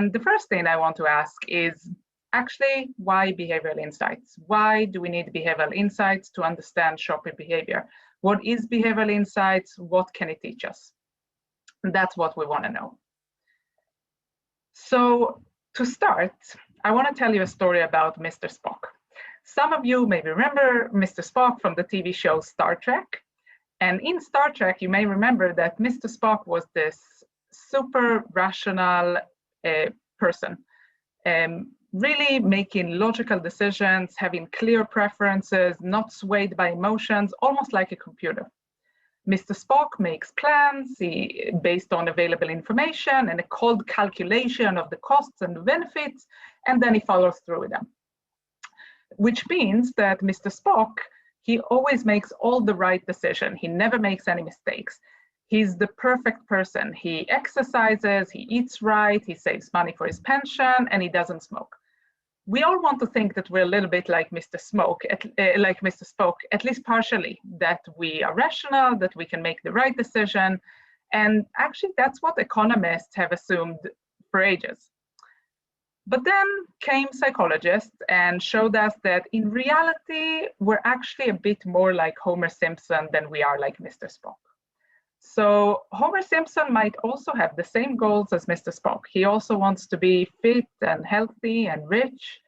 And the first thing I want to ask is actually, why behavioral insights? Why do we need behavioral insights to understand shopper behavior? What is behavioral insights? What can it teach us? And that's what we want to know. So to start, I want to tell you a story about Mr. Spock. Some of you may remember Mr. Spock from the TV show Star Trek. And in Star Trek, you may remember that Mr. Spock was this super rational person, really making logical decisions, having clear preferences, not swayed by emotions, almost like a computer. Mr. Spock makes plans based on available information and a cold calculation of the costs and the benefits, and then he follows through with them. Which means that Mr. Spock, he always makes all the right decisions. He never makes any mistakes. He's the perfect person. He exercises, he eats right, he saves money for his pension, and he doesn't smoke. We all want to think that we're a little bit like Mr. Spock, at least partially, that we are rational, that we can make the right decision. And actually, that's what economists have assumed for ages. But then came psychologists and showed us that in reality, we're actually a bit more like Homer Simpson than we are like Mr. Spock. So Homer Simpson might also have the same goals as Mr. Spock. He also wants to be fit and healthy and rich.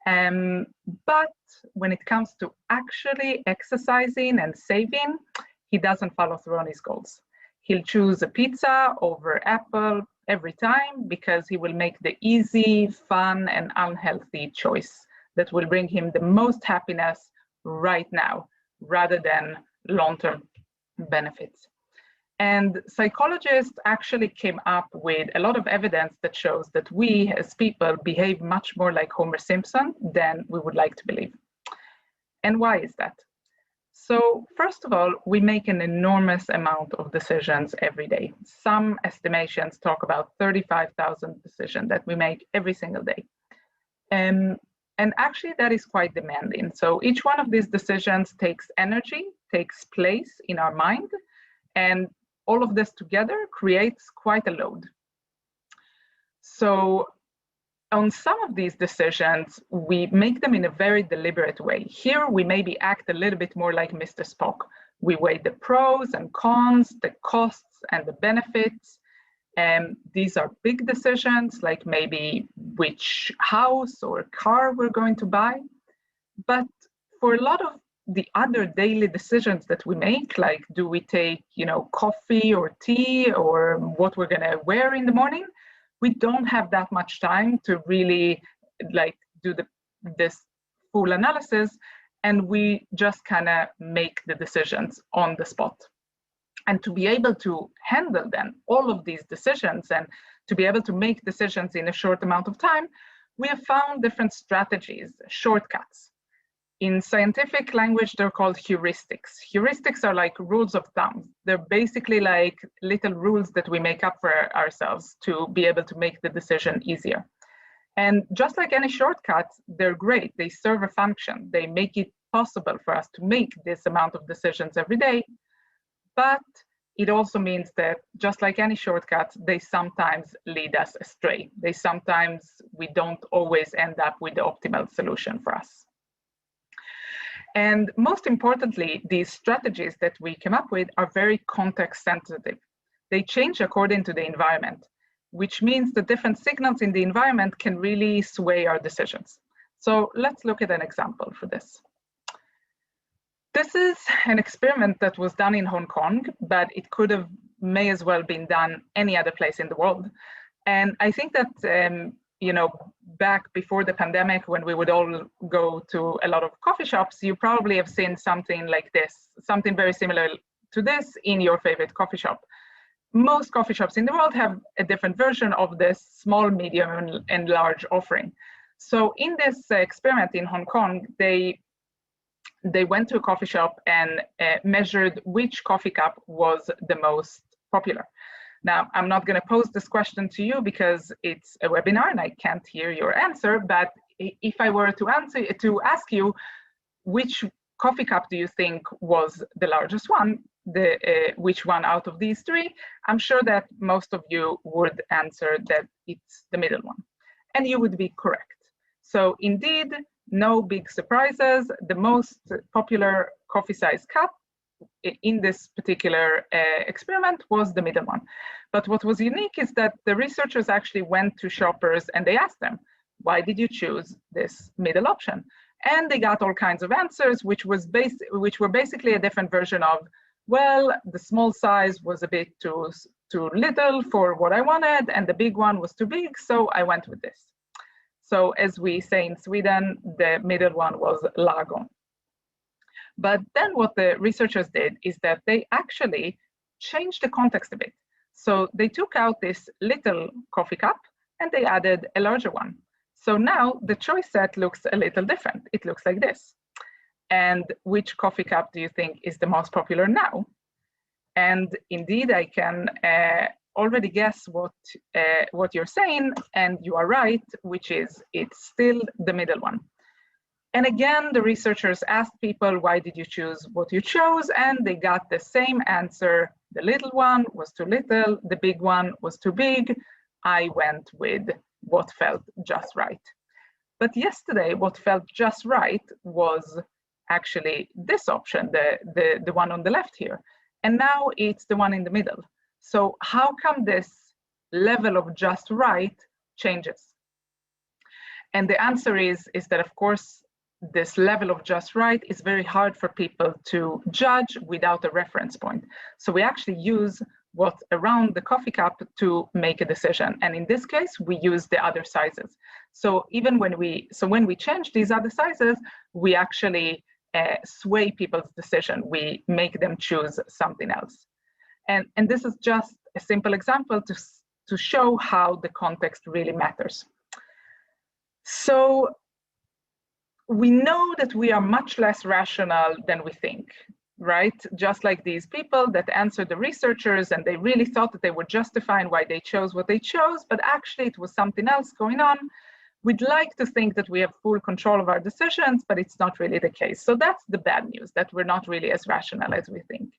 But when it comes to actually exercising and saving, he doesn't follow through on his goals. He'll choose a pizza over Apple every time because he will make the easy, fun, and unhealthy choice that will bring him the most happiness right now, rather than long-term benefits. And psychologists actually came up with a lot of evidence that shows that we as people behave much more like Homer Simpson than we would like to believe. And why is that? So first of all, we make an enormous amount of decisions every day. Some estimations talk about 35,000 decisions that we make every single day. And actually that is quite demanding. So each one of these decisions takes energy, takes place in our mind, and all of this together creates quite a load. So on some of these decisions, we make them in a very deliberate way. Here, we maybe act a little bit more like Mr. Spock. We weigh the pros and cons, the costs and the benefits. And these are big decisions, like maybe which house or car we're going to buy. But for a lot of the other daily decisions that we make, like do we take, coffee or tea or what we're gonna wear in the morning, we don't have that much time to really do this full analysis, and we just kind of make the decisions on the spot. And to be able to handle then all of these decisions and to be able to make decisions in a short amount of time, we have found different strategies, shortcuts. In scientific language, they're called heuristics. Heuristics are like rules of thumb. They're basically like little rules that we make up for ourselves to be able to make the decision easier. And just like any shortcut, they're great. They serve a function. They make it possible for us to make this amount of decisions every day. But it also means that just like any shortcut, they sometimes lead us astray. We don't always end up with the optimal solution for us. And most importantly, these strategies that we came up with are very context sensitive. They change according to the environment, which means the different signals in the environment can really sway our decisions. So let's look at an example for this. This is an experiment that was done in Hong Kong, but it may as well been done any other place in the world. And I think that back before the pandemic, when we would all go to a lot of coffee shops, you probably have seen something like this, something very similar to this in your favorite coffee shop. Most coffee shops in the world have a different version of this small, medium, and large offering. So in this experiment in Hong Kong, they went to a coffee shop and measured which coffee cup was the most popular. Now, I'm not going to pose this question to you because it's a webinar and I can't hear your answer, but if I were to ask you, which coffee cup do you think was the largest one? which one out of these three, I'm sure that most of you would answer that it's the middle one, and you would be correct. So indeed, no big surprises. The most popular coffee size cup in this particular experiment was the middle one. But what was unique is that the researchers actually went to shoppers and they asked them, why did you choose this middle option? And they got all kinds of answers, which were basically a different version of, well, the small size was a bit too little for what I wanted, and the big one was too big, so I went with this. So as we say in Sweden, the middle one was lagom. But then what the researchers did is that they actually changed the context a bit. So they took out this little coffee cup and they added a larger one. So now the choice set looks a little different. It looks like this. And which coffee cup do you think is the most popular now? And indeed, I can already guess what you're saying, and you are right, which is it's still the middle one. And again, the researchers asked people, why did you choose what you chose? And they got the same answer. The little one was too little, the big one was too big. I went with what felt just right. But yesterday, what felt just right was actually this option, the one on the left here. And now it's the one in the middle. So how come this level of just right changes? And the answer is that, of course, this level of just right is very hard for people to judge without a reference point. So we actually use what's around the coffee cup to make a decision. And in this case, we use the other sizes. So even when we change these other sizes, we actually sway people's decision. We make them choose something else. And this is just a simple example to show how the context really matters. So we know that we are much less rational than we think, right? Just like these people that answered the researchers and they really thought that they were justifying why they chose what they chose, but actually it was something else going on. We'd like to think that we have full control of our decisions, but it's not really the case. So that's the bad news, that we're not really as rational as we think.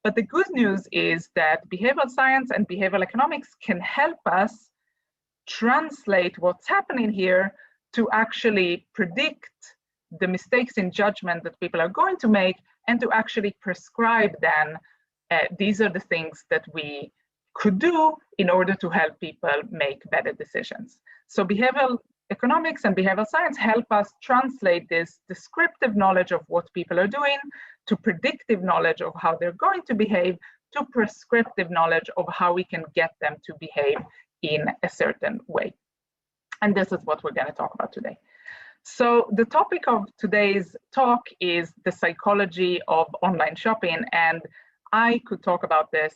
But the good news is that behavioral science and behavioral economics can help us translate what's happening here to actually predict the mistakes in judgment that people are going to make and to actually prescribe then these are the things that we could do in order to help people make better decisions. So behavioral economics and behavioral science help us translate this descriptive knowledge of what people are doing to predictive knowledge of how they're going to behave to prescriptive knowledge of how we can get them to behave in a certain way. And this is what we're going to talk about today. So the topic of today's talk is the psychology of online shopping. And I could talk about this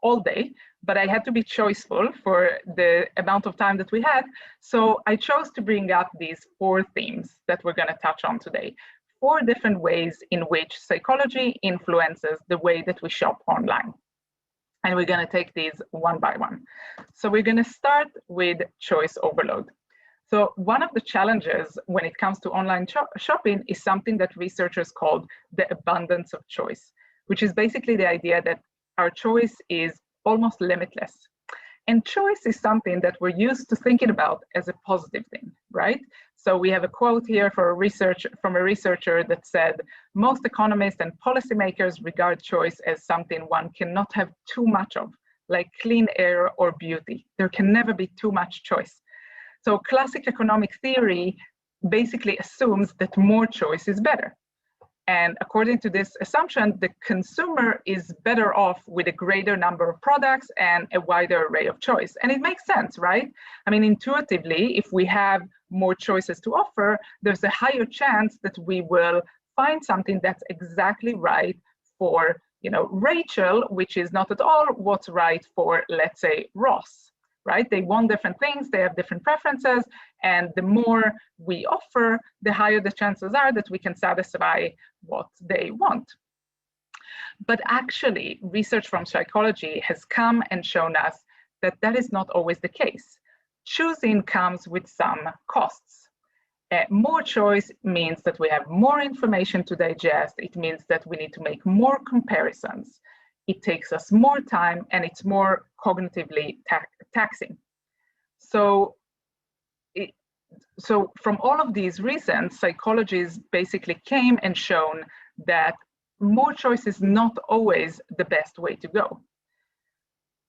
all day, but I had to be choiceful for the amount of time that we had. So I chose to bring up these 4 themes that we're going to touch on today. 4 different ways in which psychology influences the way that we shop online. And we're going to take these one by one. So we're going to start with choice overload. So one of the challenges when it comes to online shopping is something that researchers called the abundance of choice, which is basically the idea that our choice is almost limitless. And choice is something that we're used to thinking about as a positive thing, right? So we have a quote here from a researcher that said, most economists and policymakers regard choice as something one cannot have too much of, like clean air or beauty. There can never be too much choice. So classic economic theory basically assumes that more choice is better. And according to this assumption, the consumer is better off with a greater number of products and a wider array of choice. And it makes sense, right? I mean, intuitively, if we have more choices to offer, there's a higher chance that we will find something that's exactly right for, Rachel, which is not at all what's right for, let's say, Ross. Right? They want different things, they have different preferences, and the more we offer, the higher the chances are that we can satisfy what they want. But actually, research from psychology has come and shown us that that is not always the case. Choosing comes with some costs. More choice means that we have more information to digest. It means that we need to make more comparisons. it takes us more time, and it's more cognitively taxing. So from all of these reasons, psychologists basically came and shown that more choice is not always the best way to go.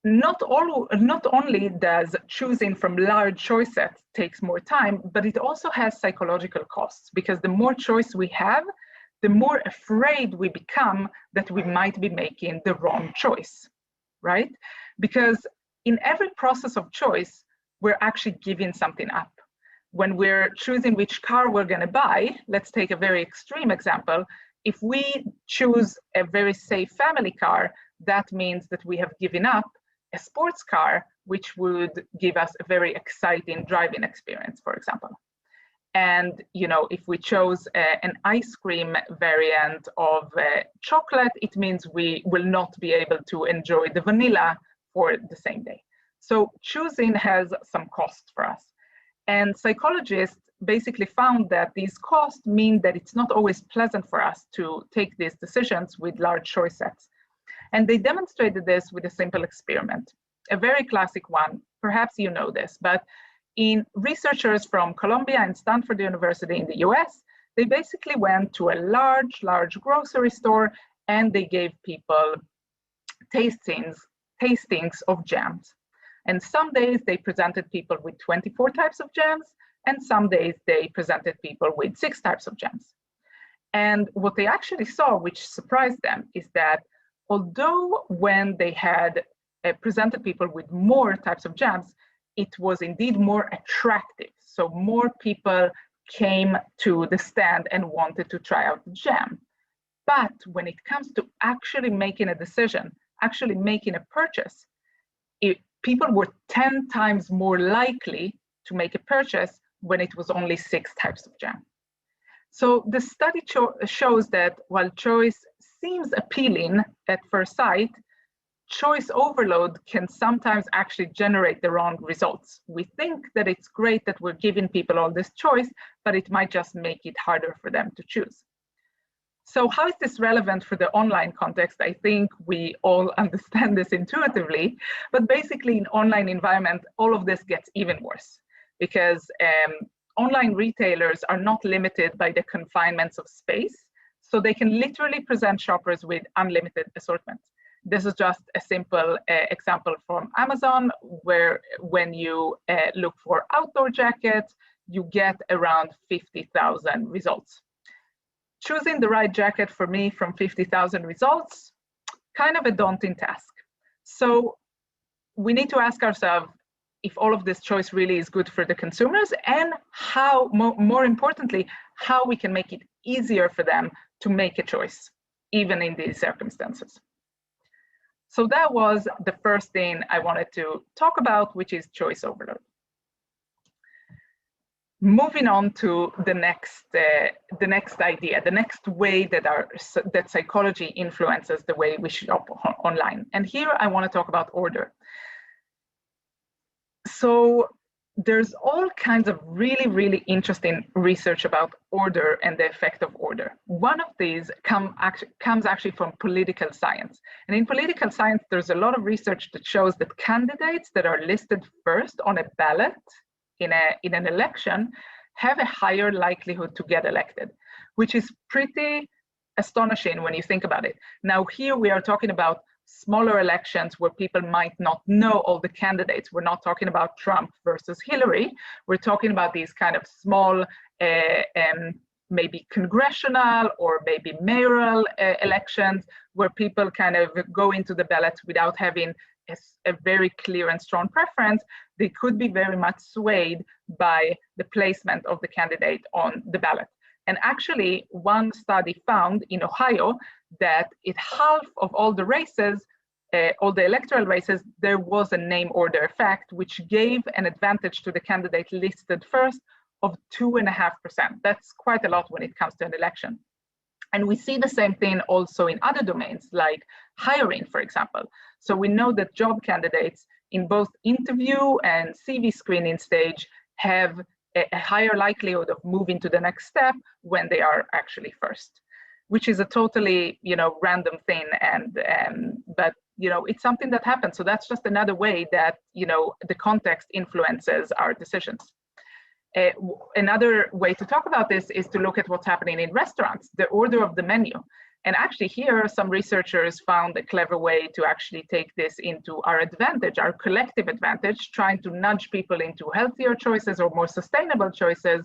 Not only does choosing from large choice sets takes more time, but it also has psychological costs, because the more choice we have, the more afraid we become that we might be making the wrong choice, right? Because in every process of choice, we're actually giving something up. When we're choosing which car we're going to buy, let's take a very extreme example. If we choose a very safe family car, that means that we have given up a sports car, which would give us a very exciting driving experience, for example. And if we chose an ice cream variant of chocolate, it means we will not be able to enjoy the vanilla for the same day. So choosing has some costs for us. And psychologists basically found that these costs mean that it's not always pleasant for us to take these decisions with large choice sets. And they demonstrated this with a simple experiment, a very classic one. Perhaps you know this, but in researchers from Columbia and Stanford University in the US, they basically went to a large grocery store, and they gave people tastings of jams. And some days they presented people with 24 types of jams, and some days they presented people with 6 types of jams. And what they actually saw, which surprised them, is that although when they had presented people with more types of jams, it was indeed more attractive. So more people came to the stand and wanted to try out the jam. But when it comes to actually making a decision, actually making a purchase, people were 10 times more likely to make a purchase when it was only 6 types of jam. So the study shows that while choice seems appealing at first sight, choice overload can sometimes actually generate the wrong results. We think that it's great that we're giving people all this choice, but it might just make it harder for them to choose. So how is this relevant for the online context? I think we all understand this intuitively, but basically in online environment, all of this gets even worse, because online retailers are not limited by the confinements of space, so they can literally present shoppers with unlimited assortment. This is just a simple example from Amazon, where when you look for outdoor jackets, you get around 50,000 results. Choosing the right jacket for me from 50,000 results, kind of a daunting task. So we need to ask ourselves if all of this choice really is good for the consumers, and how, more importantly, how we can make it easier for them to make a choice, even in these circumstances. So that was the first thing I wanted to talk about, which is choice overload. Moving on to the next idea, the next way that psychology influences the way we shop online. And here I want to talk about order. So there's all kinds of really interesting research about order and the effect of order. One of these comes actually from political science. And in political science, there's a lot of research that shows that candidates that are listed first on a ballot in an election have a higher likelihood to get elected, which is pretty astonishing when you think about it. Now, here we are talking about smaller elections where people might not know all the candidates. We're not talking about Trump versus Hillary. We're talking about these kind of small, maybe congressional or maybe mayoral elections, where people kind of go into the ballot without having a very clear and strong preference. They could be very much swayed by the placement of the candidate on the ballot. And actually, one study found in Ohio that in half of all the races, all the electoral races, there was a name order effect, which gave an advantage to the candidate listed first of 2.5%. That's quite a lot when it comes to an election. And we see the same thing also in other domains, like hiring, for example. So we know that job candidates in both interview and CV screening stage have a higher likelihood of moving to the next step when they are actually first. which is a totally, random thing, but it's something that happens. So that's just another way that the context influences our decisions. Another way to talk about this is to look at what's happening in restaurants, the order of the menu. And actually here, some researchers found a clever way to actually take this into our advantage, our collective advantage, trying to nudge people into healthier choices or more sustainable choices.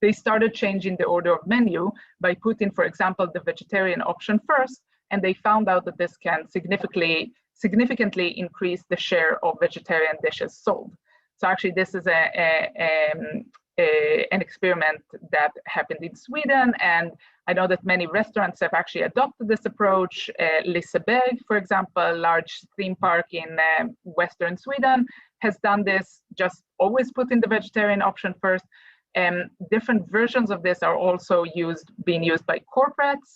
They started changing the order of menu by putting, for example, the vegetarian option first, and they found out that this can significantly increase the share of vegetarian dishes sold. So actually, this is an experiment that happened in Sweden, and I know that many restaurants have actually adopted this approach. Liseberg, for example, a large theme park in Western Sweden, has done this, just always putting the vegetarian option first. Different versions of this are also being used by corporates.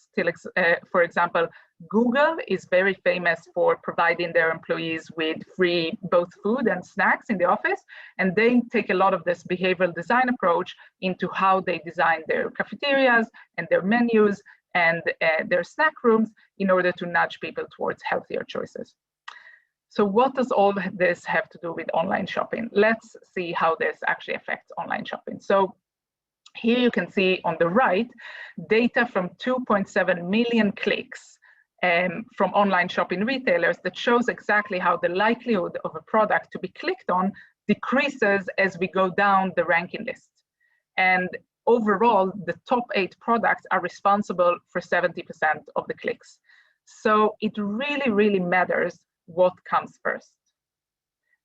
For example, Google is very famous for providing their employees with free both food and snacks in the office, and they take a lot of this behavioral design approach into how they design their cafeterias and their menus and their snack rooms in order to nudge people towards healthier choices. So what does all this have to do with online shopping? Let's see how this actually affects online shopping. So here you can see on the right, data from 2.7 million clicks from online shopping retailers that shows exactly how the likelihood of a product to be clicked on decreases as we go down the ranking list. And overall, the top 8 products are responsible for 70% of the clicks. So it really, really matters what comes first.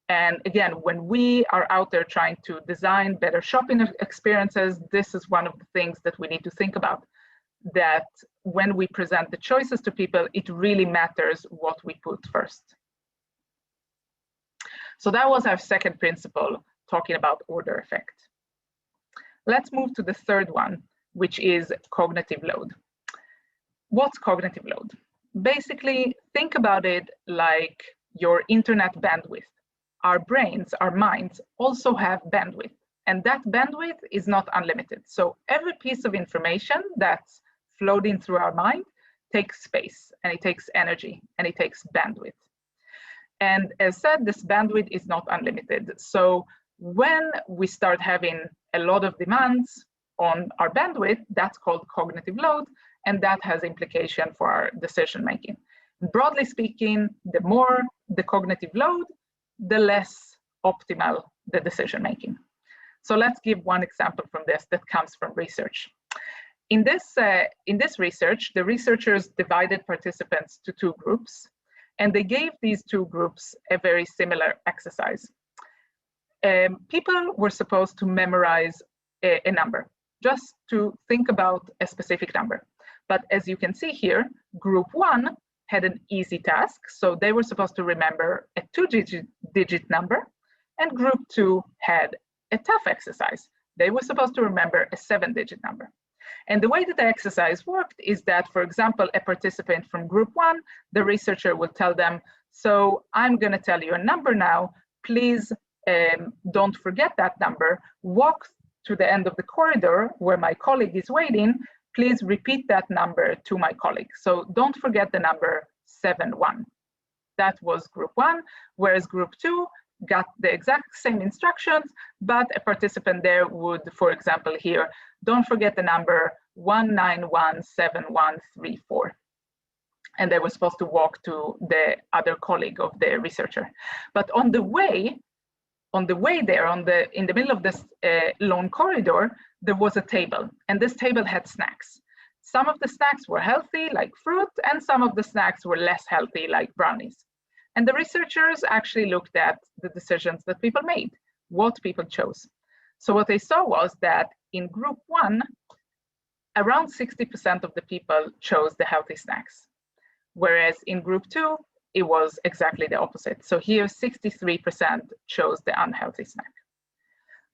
And again, when we are out there trying to design better shopping experiences, this is one of the things that we need to think about, that when we present the choices to people, it really matters what we put first. So that was our second principle, talking about order effect. Let's move to the third one, which is cognitive load. What's cognitive load? Basically, think about it like your internet bandwidth. Our brains, our minds also have bandwidth, and that bandwidth is not unlimited. So every piece of information that's floating through our mind takes space, and it takes energy, and it takes bandwidth. And as said, this bandwidth is not unlimited. So when we start having a lot of demands on our bandwidth, that's called cognitive load, and that has implication for our decision making. Broadly speaking, the more the cognitive load, the less optimal the decision making. So let's give one example from this that comes from research. In this research, the researchers divided participants to 2 groups, and they gave these 2 groups a very similar exercise. People were supposed to memorize a number, just to think about a specific number. But as you can see here, group 1 had an easy task, so they were supposed to remember a 2-digit number, and group 2 had a tough exercise. They were supposed to remember a 7-digit number. And the way that the exercise worked is that, for example, a participant from group 1, the researcher will tell them, so I'm going to tell you a number now, please don't forget that number, walk to the end of the corridor where my colleague is waiting, please repeat that number to my colleague. So don't forget the number 71. That was group 1, whereas group 2 got the exact same instructions, but a participant there would, for example, here, don't forget the number 1917134. And they were supposed to walk to the other colleague of the researcher. But on the way there, in the middle of this long corridor, there was a table, and this table had snacks. Some of the snacks were healthy, like fruit, and some of the snacks were less healthy, like brownies. And the researchers actually looked at the decisions that people made, what people chose. So what they saw was that in group 1, around 60% of the people chose the healthy snacks, whereas in group 2, it was exactly the opposite. So here, 63% chose the unhealthy snack.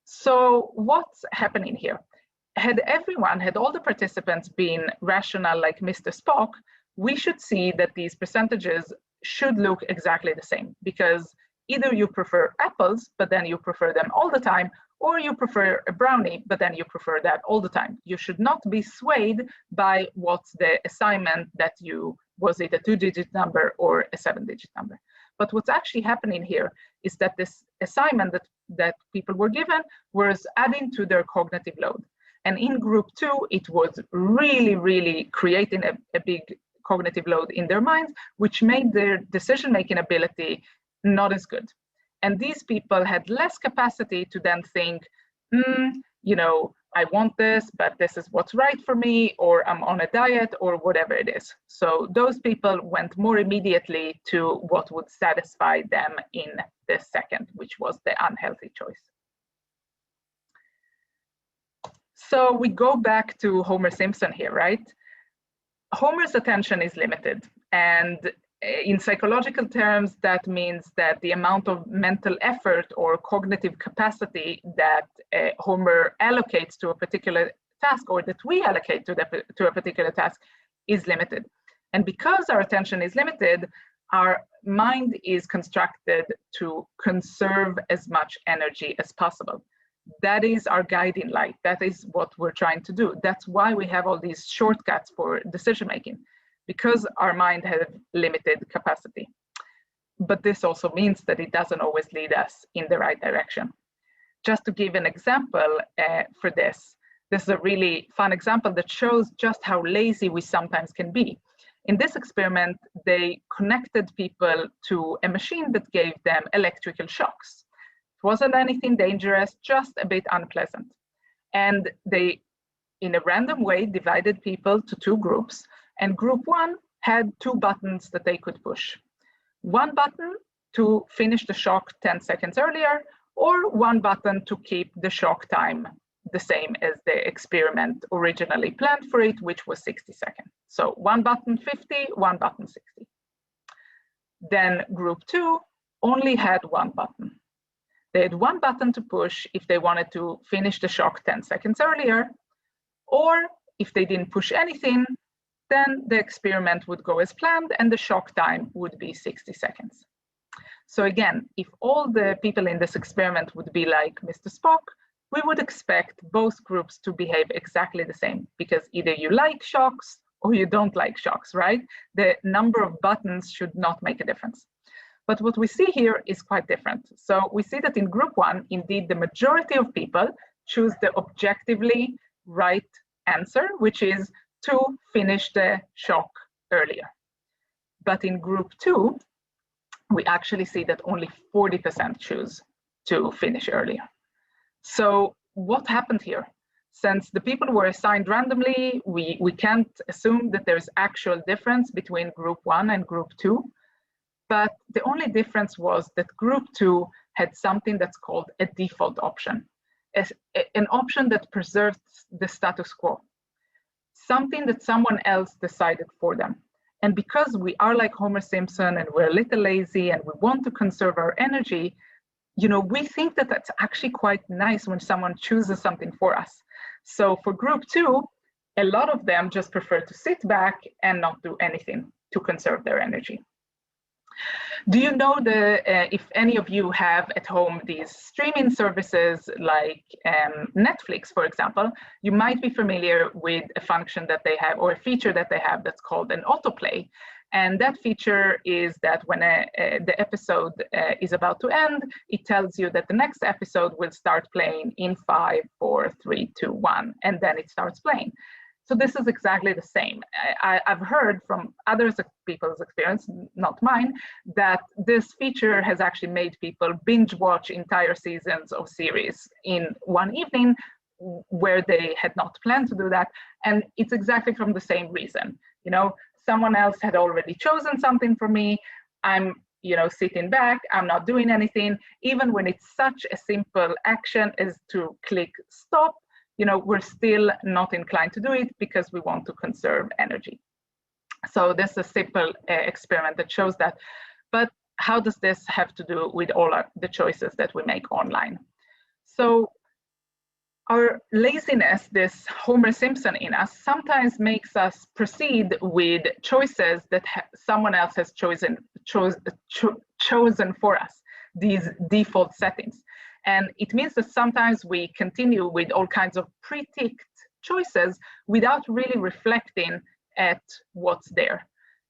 So what's happening here? Had all the participants been rational like Mr. Spock, we should see that these percentages should look exactly the same, because either you prefer apples, but then you prefer them all the time, or you prefer a brownie, but then you prefer that all the time. You should not be swayed by what's the assignment that was it a 2-digit number or a 7-digit number. But what's actually happening here is that this assignment that people were given was adding to their cognitive load. And in group 2, it was really creating a big cognitive load in their minds, which made their decision-making ability not as good. And these people had less capacity to then think, I want this, but this is what's right for me, or I'm on a diet, or whatever it is. So those people went more immediately to what would satisfy them in the second, which was the unhealthy choice. So we go back to Homer Simpson here, right? Homer's attention is limited, and in psychological terms, that means that the amount of mental effort or cognitive capacity that Homer allocates to a particular task, or that we allocate to a particular task, is limited. And because our attention is limited, our mind is constructed to conserve as much energy as possible. That is our guiding light. That is what we're trying to do. That's why we have all these shortcuts for decision making, because our mind has limited capacity. But this also means that it doesn't always lead us in the right direction. Just to give an example for this is a really fun example that shows just how lazy we sometimes can be. In this experiment, they connected people to a machine that gave them electrical shocks. It wasn't anything dangerous, just a bit unpleasant. And they, in a random way, divided people to 2 groups. And group 1 had 2 buttons that they could push. 1 button to finish the shock 10 seconds earlier, or 1 button to keep the shock time the same as the experiment originally planned for it, which was 60 seconds. So 1 button 50, 1 button 60. Then group 2 only had 1 button. They had 1 button to push if they wanted to finish the shock 10 seconds earlier, or if they didn't push anything, then the experiment would go as planned and the shock time would be 60 seconds. So again, if all the people in this experiment would be like Mr. Spock, we would expect both groups to behave exactly the same, because either you like shocks or you don't like shocks, right? The number of buttons should not make a difference. But what we see here is quite different. So we see that in group 1, indeed, the majority of people choose the objectively right answer, which is to finish the shock earlier. But in group 2, we actually see that only 40% choose to finish earlier. So what happened here? Since the people were assigned randomly, we can't assume that there's actual difference between group 1 and group 2. But the only difference was that group 2 had something that's called a default option, an option that preserves the status quo, something that someone else decided for them. And because we are like Homer Simpson and we're a little lazy and we want to conserve our energy, we think that that's actually quite nice when someone chooses something for us. So for group 2, a lot of them just prefer to sit back and not do anything to conserve their energy. Do you know if any of you have at home these streaming services like Netflix, for example, you might be familiar with a function that they have, or a feature that they have, that's called an autoplay. And that feature is that when the episode is about to end, it tells you that the next episode will start playing in 5, 4, 3, 2, 1, and then it starts playing. So this is exactly the same. I've heard from other people's experience, not mine, that this feature has actually made people binge watch entire seasons of series in one evening where they had not planned to do that. And it's exactly from the same reason. Someone else had already chosen something for me. I'm sitting back, I'm not doing anything. Even when it's such a simple action as to click stop, we're still not inclined to do it because we want to conserve energy. So this is a simple experiment that shows that. But how does this have to do with all the choices that we make online? So our laziness, this Homer Simpson in us, sometimes makes us proceed with choices that someone else has chosen for us, these default settings. And it means that sometimes we continue with all kinds of pre-ticked choices without really reflecting at what's there.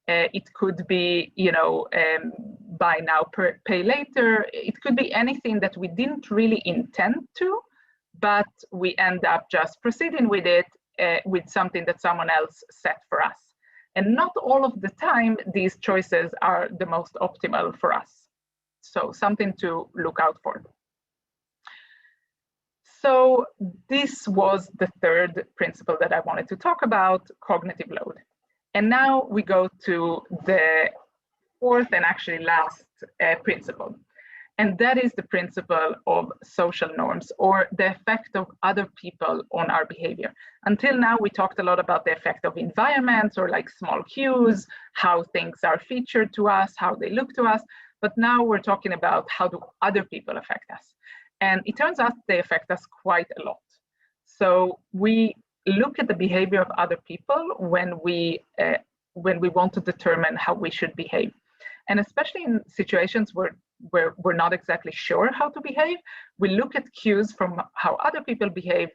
It could be, buy now, pay later. It could be anything that we didn't really intend to, but we end up just proceeding with it with something that someone else set for us. And not all of the time, these choices are the most optimal for us. So something to look out for. So this was the third principle that I wanted to talk about, cognitive load. And now we go to the fourth and actually last principle. And that is the principle of social norms, or the effect of other people on our behavior. Until now, we talked a lot about the effect of environments, or like small cues, how things are featured to us, how they look to us. But now we're talking about how do other people affect us. And it turns out they affect us quite a lot. So we look at the behavior of other people when we want to determine how we should behave. And especially in situations where we're not exactly sure how to behave, we look at cues from how other people behave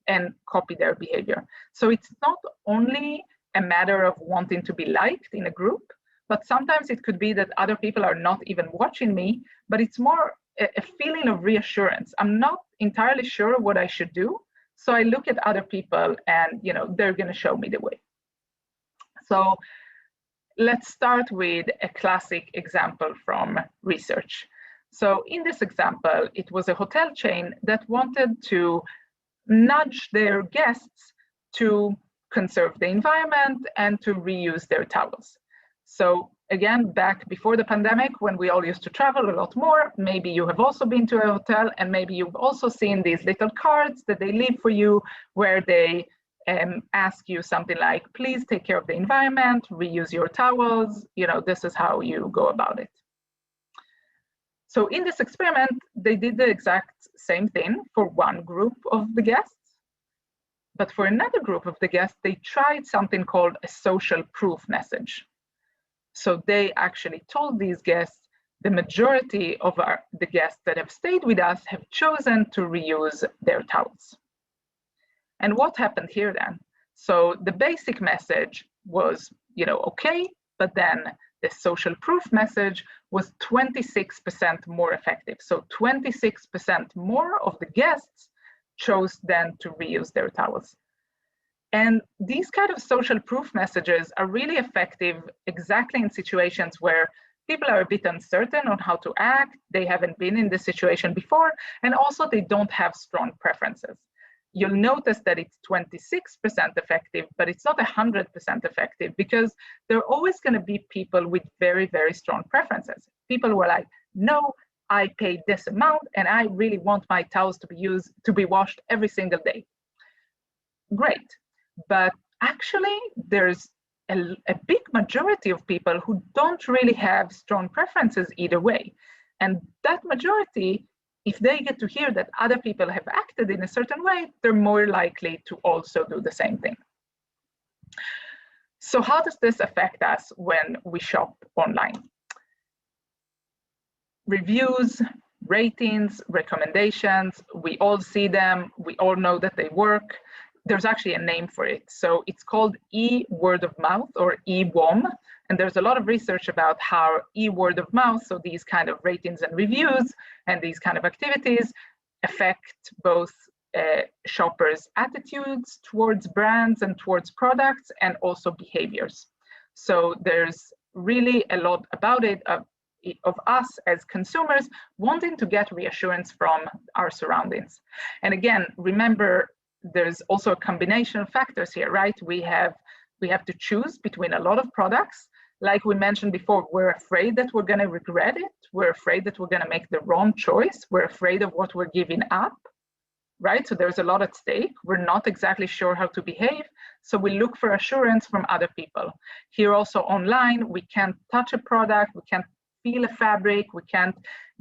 and copy their behavior. So it's not only a matter of wanting to be liked in a group, but sometimes it could be that other people are not even watching me, but it's more a feeling of reassurance. I'm not entirely sure what I should do, so I look at other people and they're going to show me the way. So let's start with a classic example from research. So in this example, it was a hotel chain that wanted to nudge their guests to conserve the environment and to reuse their towels. So again, back before the pandemic, when we all used to travel a lot more, maybe you have also been to a hotel, and maybe you've also seen these little cards that they leave for you, where they ask you something like, please take care of the environment, reuse your towels, this is how you go about it. So in this experiment, they did the exact same thing for one group of the guests. But for another group of the guests, they tried something called a social proof message. So they actually told these guests, the majority of the guests that have stayed with us have chosen to reuse their towels. And what happened here then? So the basic message was, okay, but then the social proof message was 26% more effective. So 26% more of the guests chose then to reuse their towels. And these kind of social proof messages are really effective exactly in situations where people are a bit uncertain on how to act, they haven't been in this situation before, and also they don't have strong preferences. You'll notice that it's 26% effective, but it's not 100% effective, because there are always going to be people with very, very strong preferences. People who are like, no, I paid this amount and I really want my towels to be washed every single day. Great. But actually, there's a big majority of people who don't really have strong preferences either way. And that majority, if they get to hear that other people have acted in a certain way, they're more likely to also do the same thing. So how does this affect us when we shop online? Reviews, ratings, recommendations, we all see them, we all know that they work. There's actually a name for it. So it's called e-word of mouth, or e-WOM. And there's a lot of research about how e-word of mouth, so these kind of ratings and reviews and these kind of activities, affect both shoppers' attitudes towards brands and towards products, and also behaviors. So there's really a lot about it, of us as consumers wanting to get reassurance from our surroundings. And again, remember, there's also a combination of factors here, right? We have to choose between a lot of products. Like we mentioned before, we're afraid that we're going to regret it. We're afraid that we're going to make the wrong choice. We're afraid of what we're giving up, right? So there's a lot at stake. We're not exactly sure how to behave. So we look for assurance from other people. Here also online, we can't touch a product. We can't feel a fabric. We can't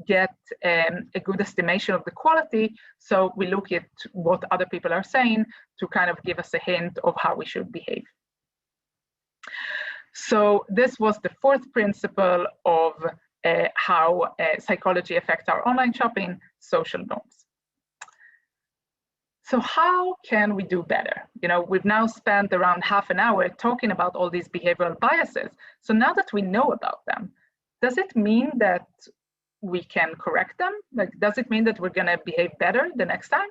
get a good estimation of the quality. So we look at what other people are saying to kind of give us a hint of how we should behave. So this was the fourth principle of how psychology affects our online shopping, social norms. So how can we do better? You know, we've now spent around half an hour talking about all these behavioral biases. So now that we know about them, does it mean that we can correct them? Like, does it mean that we're going to behave better the next time?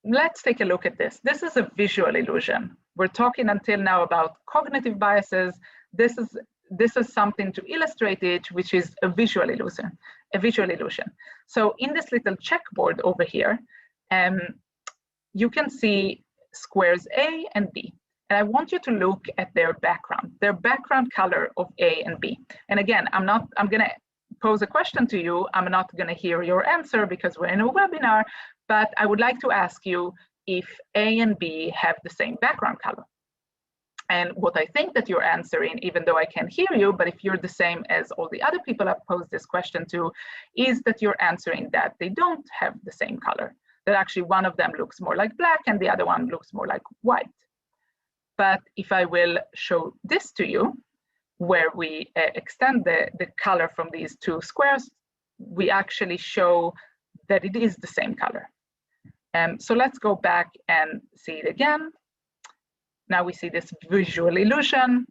Let's take a look at this. This is a visual illusion. We're talking until now about cognitive biases. This is something to illustrate it, which is a visual illusion. So in this little checkboard over here, you can see squares A and B. And I want you to look at their background color of A and B. And again, I'm going to pose a question to you. I'm not going to hear your answer because we're in a webinar, but I would like to ask you if A and B have the same background color. And what I think that you're answering, even though I can't hear you, but if you're the same as all the other people I've posed this question to, is that you're answering that they don't have the same color, that actually one of them looks more like black and the other one looks more like white. But if I will show this to you, where we extend the color from these two squares, we actually show that it is the same color. So let's go back and see it again. Now we see this visual illusion,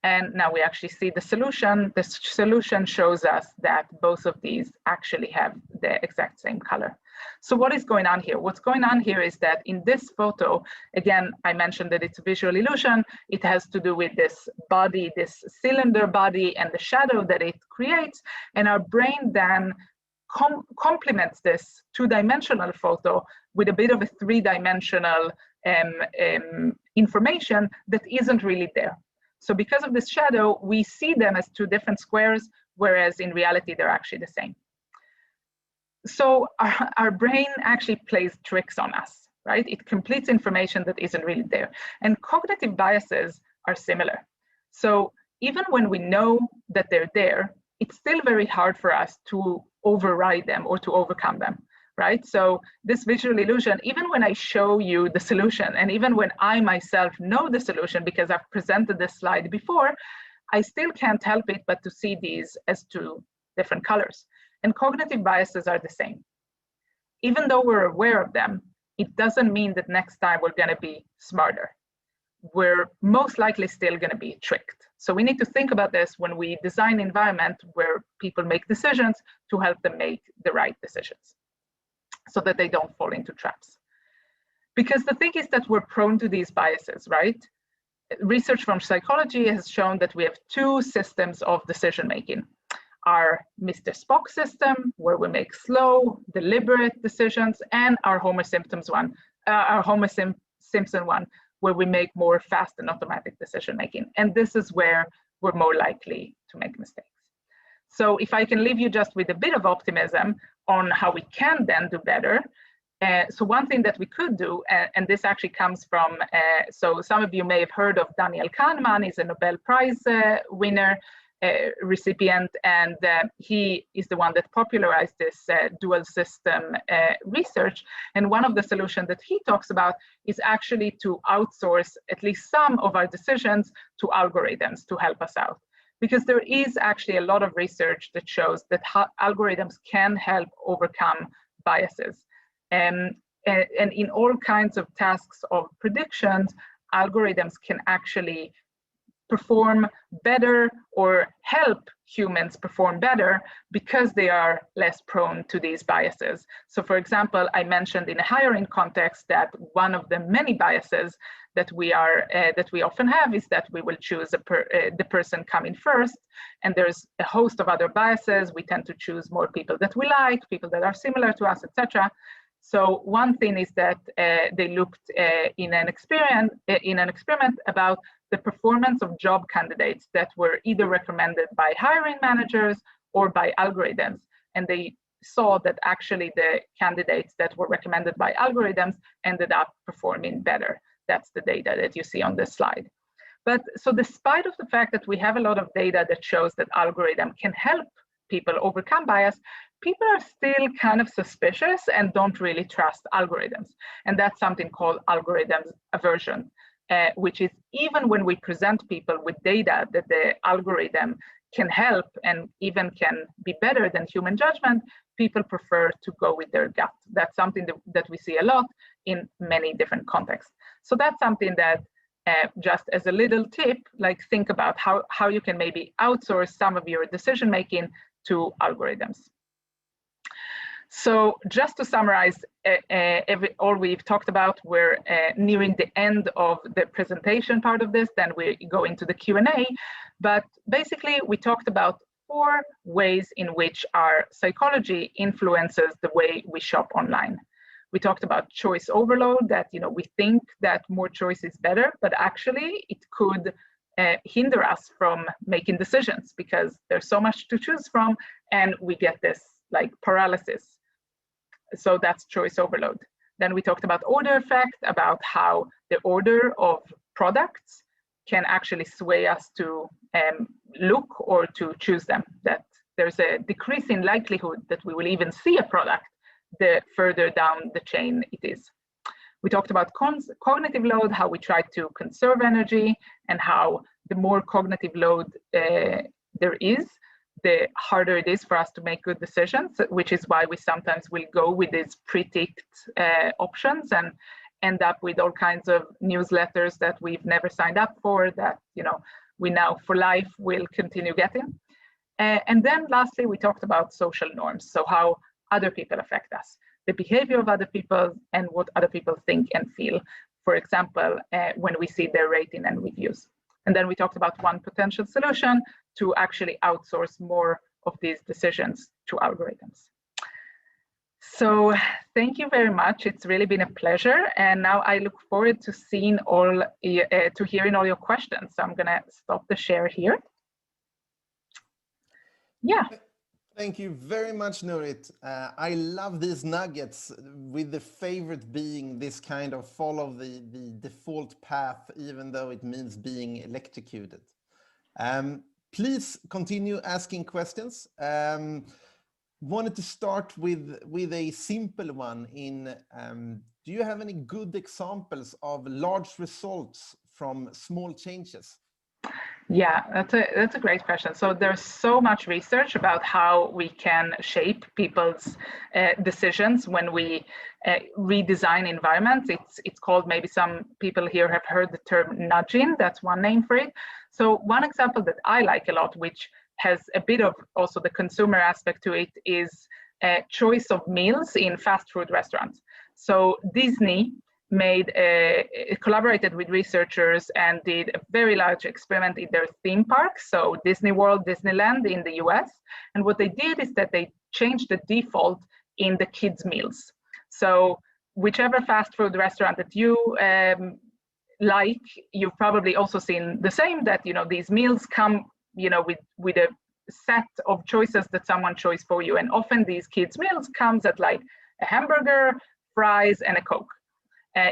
and now we actually see the solution. The solution shows us that both of these actually have the exact same color. So what is going on here? What's going on here is that in this photo, again, I mentioned that it's a visual illusion. It has to do with this body, this cylinder body, and the shadow that it creates. And our brain then complements this two-dimensional photo with a bit of a three-dimensional information that isn't really there. So because of this shadow, we see them as two different squares, whereas in reality, they're actually the same. So our brain actually plays tricks on us, right? It completes information that isn't really there. And cognitive biases are similar. So even when we know that they're there, it's still very hard for us to override them or to overcome them, right? So this visual illusion, even when I show you the solution, and even when I myself know the solution because I've presented this slide before, I still can't help it but to see these as two different colors. And cognitive biases are the same. Even though we're aware of them, it doesn't mean that next time we're going to be smarter. We're most likely still going to be tricked. So we need to think about this when we design an environment where people make decisions to help them make the right decisions so that they don't fall into traps. Because the thing is that we're prone to these biases, right? Research from psychology has shown that we have two systems of decision making. Our Mr. Spock system, where we make slow, deliberate decisions, and our Homer Simpson one, where we make more fast and automatic decision making. And this is where we're more likely to make mistakes. So if I can leave you just with a bit of optimism on how we can then do better. So one thing that we could do, and this actually comes from, so some of you may have heard of Daniel Kahneman. He's a Nobel Prize winner, recipient, and he is the one that popularized this dual system research. And one of the solutions that he talks about is actually to outsource at least some of our decisions to algorithms to help us out. Because there is actually a lot of research that shows that algorithms can help overcome biases. And in all kinds of tasks of predictions, algorithms can actually perform better or help humans perform better because they are less prone to these biases. So for example, I mentioned in a hiring context that one of the many biases that we often have is that we will choose the person coming first, and there's a host of other biases. We tend to choose more people that we like, people that are similar to us, etc. So one thing is that they looked in an experiment about the performance of job candidates that were either recommended by hiring managers or by algorithms. And they saw that actually the candidates that were recommended by algorithms ended up performing better. That's the data that you see on this slide. But so despite of the fact that we have a lot of data that shows that algorithm can help people overcome bias, people are still kind of suspicious and don't really trust algorithms. And that's something called algorithms aversion, which is even when we present people with data that the algorithm can help and even can be better than human judgment, people prefer to go with their gut. That's something that we see a lot in many different contexts. So that's something that just as a little tip, like think about how you can maybe outsource some of your decision making to algorithms. So just to summarize all we've talked about, we're nearing the end of the presentation part of this, then we go into the Q&A. But basically, we talked about 4 ways in which our psychology influences the way we shop online. We talked about choice overload, that we think that more choice is better, but actually it could hinder us from making decisions because there's so much to choose from, and we get this like paralysis. So that's choice overload. Then we talked about order effect, about how the order of products can actually sway us to look or to choose them, that there's a decrease in likelihood that we will even see a product the further down the chain it is. We talked about cognitive load, how we try to conserve energy, and how the more cognitive load there is, the harder it is for us to make good decisions, which is why we sometimes will go with these pre-ticked options and end up with all kinds of newsletters that we've never signed up for, that we now for life will continue getting. And then lastly, we talked about social norms, so how other people affect us, the behavior of other people and what other people think and feel, for example, when we see their rating and reviews. And then we talked about one potential solution to actually outsource more of these decisions to algorithms. So thank you very much. It's really been a pleasure. And now I look forward to seeing to hearing all your questions. So I'm gonna stop the share here. Yeah. Thank you very much, Nurit. I love these nuggets, with the favorite being this kind of follow the default path, even though it means being electrocuted. Please continue asking questions. Wanted to start with a simple one. Do you have any good examples of large results from small changes? Yeah, that's a great question. So there's so much research about how we can shape people's decisions when we redesign environments. It's called, maybe some people here have heard the term nudging. That's one name for it. So one example that I like a lot, which has a bit of also the consumer aspect to it, is choice of meals in fast food restaurants. So Disney collaborated with researchers and did a very large experiment in their theme parks, so Disney World, Disneyland in the US. And what they did is that they changed the default in the kids' meals. So whichever fast food restaurant that you like, you've probably also seen the same, that these meals come with a set of choices that someone chose for you. And often these kids' meals comes at like a hamburger, fries, and a Coke.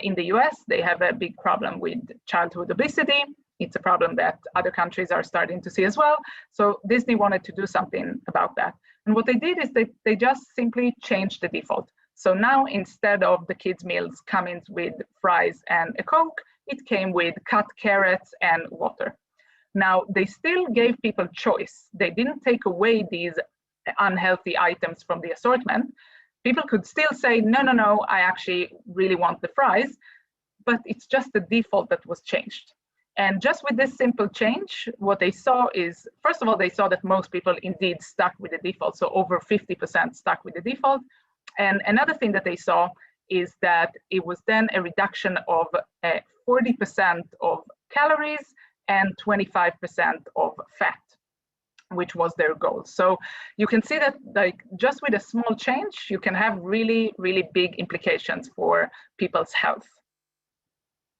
In the US, they have a big problem with childhood obesity. It's a problem that other countries are starting to see as well. So Disney wanted to do something about that. And what they did is they just simply changed the default. So now instead of the kids' meals coming with fries and a Coke, it came with cut carrots and water. Now, they still gave people choice. They didn't take away these unhealthy items from the assortment. People could still say, no, I actually really want the fries, but it's just the default that was changed. And just with this simple change, what they saw is, first of all, they saw that most people indeed stuck with the default. So over 50% stuck with the default. And another thing that they saw is that it was then a reduction of 40% of calories and 25% of fat, which was their goal. So you can see that, like, just with a small change, you can have really, really big implications for people's health.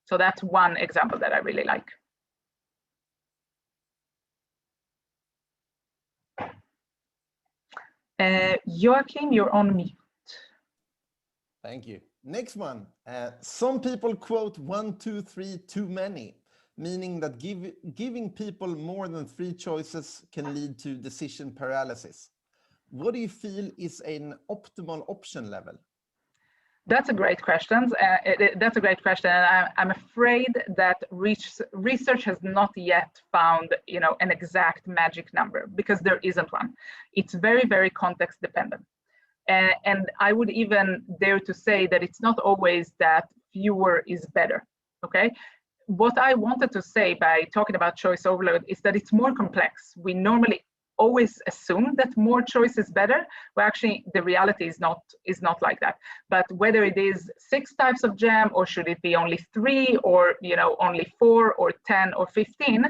So that's one example that I really like. Joachim, you're on mute. Thank you. Next one. Some people quote 1, 2, 3 too many, meaning that giving people more than 3 choices can lead to decision paralysis. What do you feel is an optimal option level? That's a great question. That's a great question, and I'm afraid that research has not yet found, an exact magic number, because there isn't one. It's very, very context dependent, and I would even dare to say that it's not always that fewer is better. Okay. What I wanted to say by talking about choice overload is that it's more complex. We normally always assume that more choice is better, but actually the reality is not like that. But whether it is 6 types of jam, or should it be only 3, or only 4 or 10 or 15,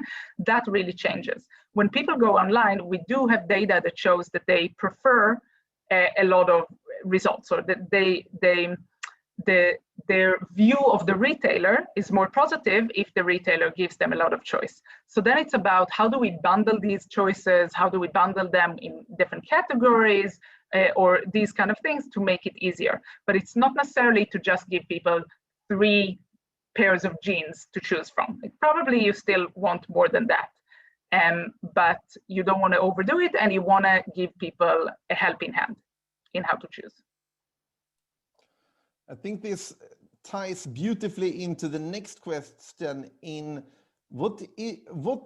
that really changes. When people go online, we do have data that shows that they prefer a lot of results, or that their view of the retailer is more positive if the retailer gives them a lot of choice. So then it's about, how do we bundle these choices? How do we bundle them in different categories, or these kind of things, to make it easier? But it's not necessarily to just give people 3 pairs of jeans to choose from. Probably you still want more than that. But you don't want to overdo it, and you want to give people a helping hand in how to choose. I think this ties beautifully into the next question in what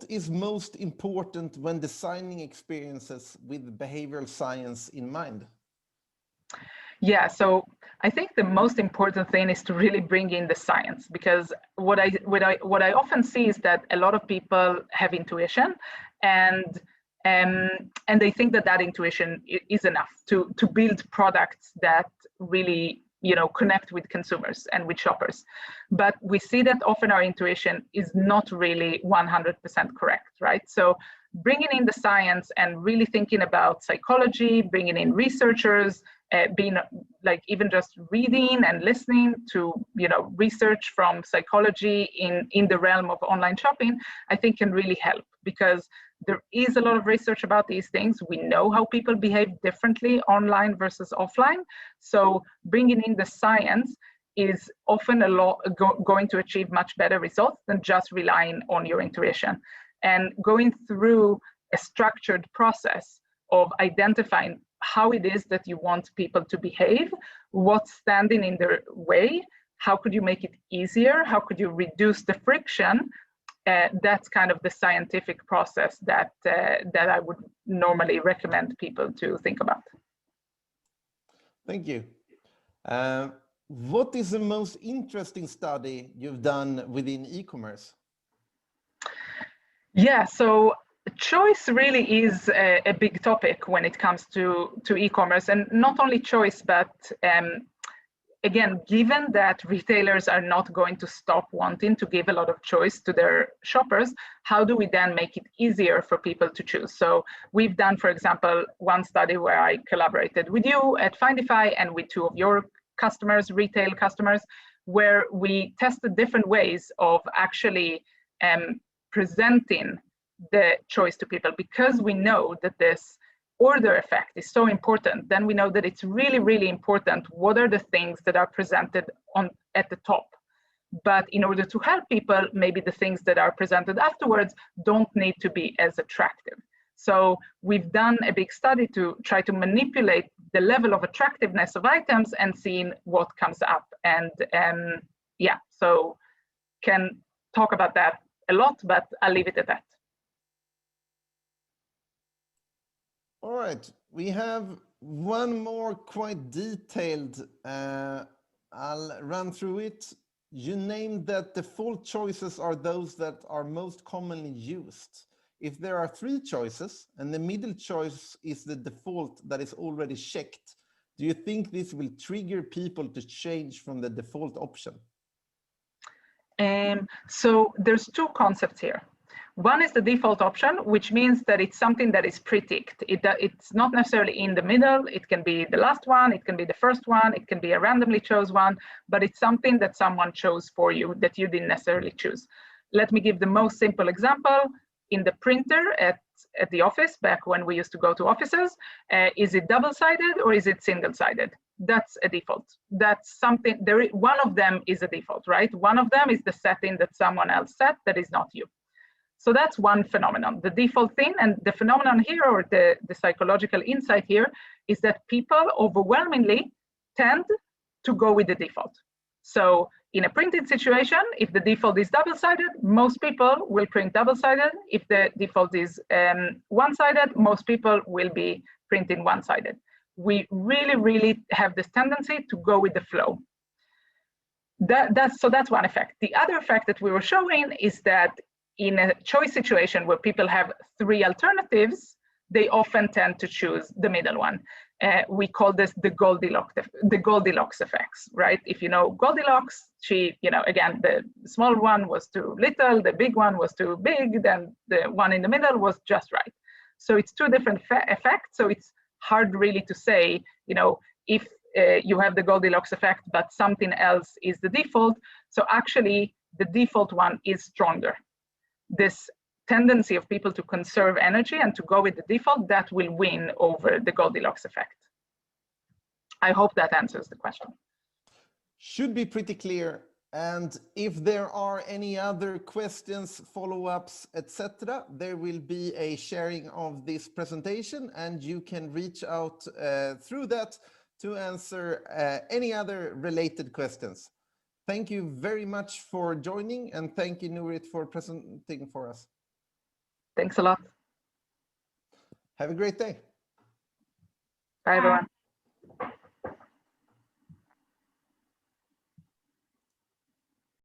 is most important when designing experiences with behavioral science in mind? Yeah, so I think the most important thing is to really bring in the science, because what I often see is that a lot of people have intuition, and they think that intuition is enough to build products that really connect with consumers and with shoppers. But we see that often our intuition is not really 100% correct, right? So bringing in the science and really thinking about psychology, bringing in researchers, being like even just reading and listening to research from psychology in the realm of online shopping, I think can really help, because there is a lot of research about these things. We know how people behave differently online versus offline. So bringing in the science is often going to achieve much better results than just relying on your intuition. And going through a structured process of identifying how it is that you want people to behave, what's standing in their way, how could you make it easier, how could you reduce the friction. That's kind of the scientific process that I would normally recommend people to think about. Thank you. What is the most interesting study you've done within e-commerce? Yeah, so choice really is a big topic when it comes to e-commerce, and not only choice, but again, given that retailers are not going to stop wanting to give a lot of choice to their shoppers, how do we then make it easier for people to choose? So we've done, for example, one study where I collaborated with you at Findify and with 2 of your customers, retail customers, where we tested different ways of actually presenting the choice to people, because we know that this order effect is so important. Then we know that it's really, really important what are the things that are presented at the top. But in order to help people, maybe the things that are presented afterwards don't need to be as attractive. So we've done a big study to try to manipulate the level of attractiveness of items and seeing what comes up. And yeah, so can talk about that a lot, but I'll leave it at that. All right, we have one more quite detailed. I'll run through it. You named that default choices are those that are most commonly used. If there are 3 choices and the middle choice is the default that is already checked, do you think this will trigger people to change from the default option? So there's 2 concepts here. One is the default option, which means that it's something that is pre-ticked. It's not necessarily in the middle. It can be the last one, it can be the first one, it can be a randomly chose one, but it's something that someone chose for you that you didn't necessarily choose. Let me give the most simple example. In the printer at the office, back when we used to go to offices, is it double-sided or is it single-sided? That's a default. That's something, one of them is a default, right? One of them is the setting that someone else set that is not you. So that's one phenomenon, the default thing. And the phenomenon here, or the psychological insight here, is that people overwhelmingly tend to go with the default. So in a printed situation, if the default is double-sided, most people will print double-sided. If the default is one-sided, most people will be printing one-sided. We really have this tendency to go with the flow. So that's one effect. The other effect that we were showing is that in a choice situation where people have 3 alternatives, they often tend to choose the middle one. We call this the Goldilocks effects, right? If you know Goldilocks, she, again, the small one was too little, the big one was too big, then the one in the middle was just right. So it's 2 different effects. So it's hard really to say, if you have the Goldilocks effect, but something else is the default. So actually, the default one is stronger. This tendency of people to conserve energy and to go with the default, that will win over the Goldilocks effect. I hope that answers the question. Should be pretty clear. And if there are any other questions, follow-ups, etc., there will be a sharing of this presentation, and you can reach out through that to answer any other related questions. Thank you very much for joining, and thank you, Nurit, for presenting for us. Thanks a lot. Have a great day. Bye, everyone.